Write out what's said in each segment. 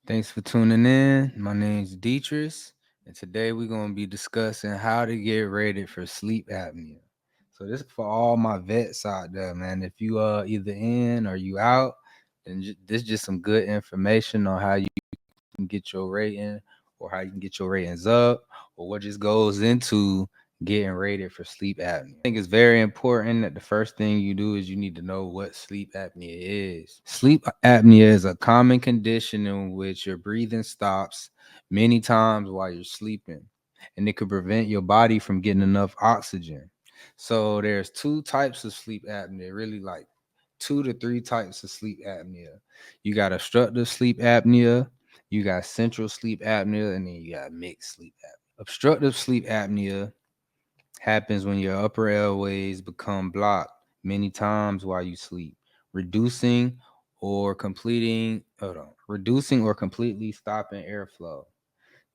Thanks for tuning in. My name's Dietrich, and today we're going to be discussing how to get rated for sleep apnea. So this is for all my vets out there, man. If you are either in or you out, then this is just some good information on how you can get your rating or how you can get your ratings up or what just goes into getting rated for sleep apnea. I think it's very important that the first thing you do is you need to know what sleep apnea is. Sleep apnea is a common condition in which your breathing stops many times while you're sleeping, and it could prevent your body from getting enough oxygen. So there's two types of sleep apnea, really like two to three types of sleep apnea. You got obstructive sleep apnea, you got central sleep apnea, and then you got mixed sleep apnea. Obstructive sleep apnea happens when your upper airways become blocked many times while you sleep, reducing reducing or completely stopping airflow.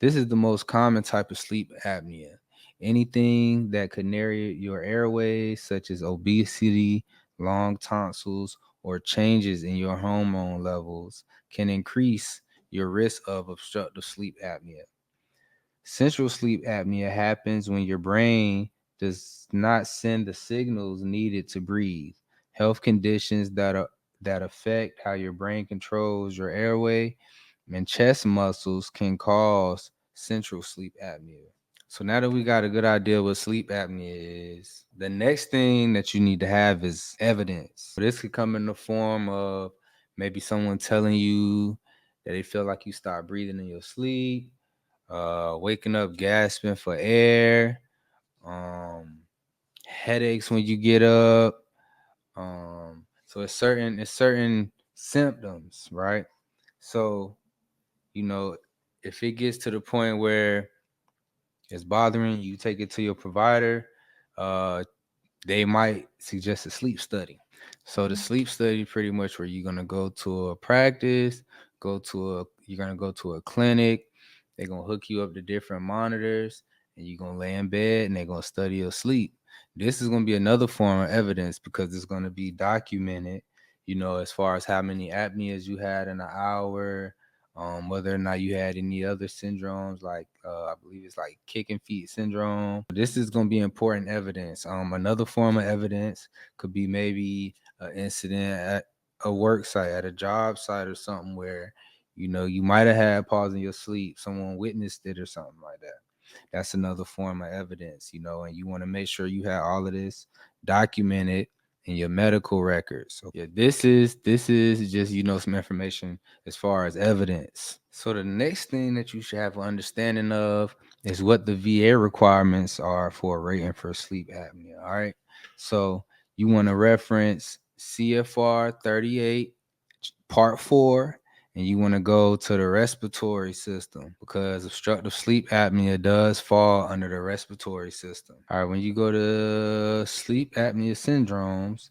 This is the most common type of sleep apnea. Anything that could narrow your airways, such as obesity, long tonsils, or changes in your hormone levels, can increase your risk of obstructive sleep apnea. Central sleep apnea happens when your brain does not send the signals needed to breathe. Health conditions that affect how your brain controls your airway and chest muscles can cause central sleep apnea. So now that we got a good idea what sleep apnea is, the next thing that you need to have is evidence. This could come in the form of maybe someone telling you that they feel like you start breathing in your sleep, waking up gasping for air, um, headaches when you get up. So it's certain symptoms, right? So you know, if it gets to the point where it's bothering you, take it to your provider. Uh, they might suggest a sleep study. So the sleep study pretty much where you're gonna go to a practice, you're gonna go to a clinic, they're gonna hook you up to different monitors, and you're gonna lay in bed and they're gonna study your sleep. This is gonna be another form of evidence because it's gonna be documented, as far as how many apneas you had in an hour, whether or not you had any other syndromes like I believe it's like kicking feet syndrome. This is going to be important evidence. Another form of evidence could be maybe an incident at a work site, at a job site or something where you might have had pause in your sleep, someone witnessed it or something like that. That's another form of evidence, and you want to make sure you have all of this documented in your medical records. So yeah, this is just some information as far as evidence. So the next thing that you should have an understanding of is what the VA requirements are for a rating for sleep apnea. All right. So you want to reference CFR 38 part 4, and you want to go to the respiratory system because obstructive sleep apnea does fall under the respiratory system. All right, when you go to sleep apnea syndromes,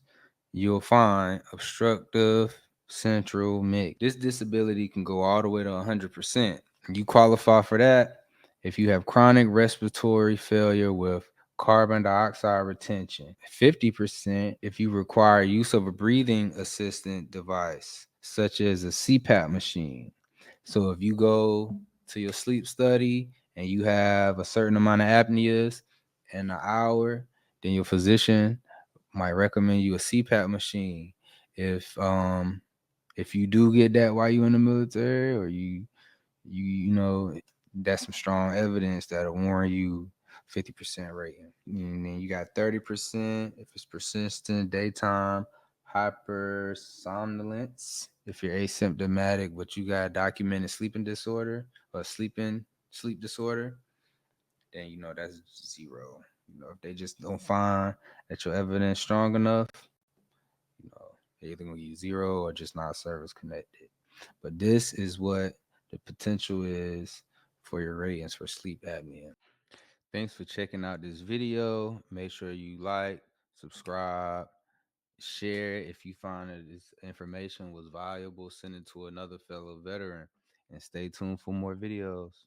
you'll find obstructive central mix. This disability can go all the way to 100%. You qualify for that if you have chronic respiratory failure with carbon dioxide retention, 50% if you require use of a breathing assistant device, such as a CPAP machine. So if you go to your sleep study and you have a certain amount of apneas in an hour, then your physician might recommend you a CPAP machine. If you do get that while you're in the military, or that's some strong evidence that'll warrant you 50% rating. And then you got 30% if it's persistent daytime hypersomnolence. If you're asymptomatic but you got documented sleeping disorder or sleep disorder, then that's zero. If they just don't find that your evidence strong enough, they're either gonna give you zero or just not service connected. But this is what the potential is for your ratings for sleep apnea. Thanks for checking out this video. Make sure you like, subscribe, share. If you find that this information was valuable, send it to another fellow veteran, and stay tuned for more videos.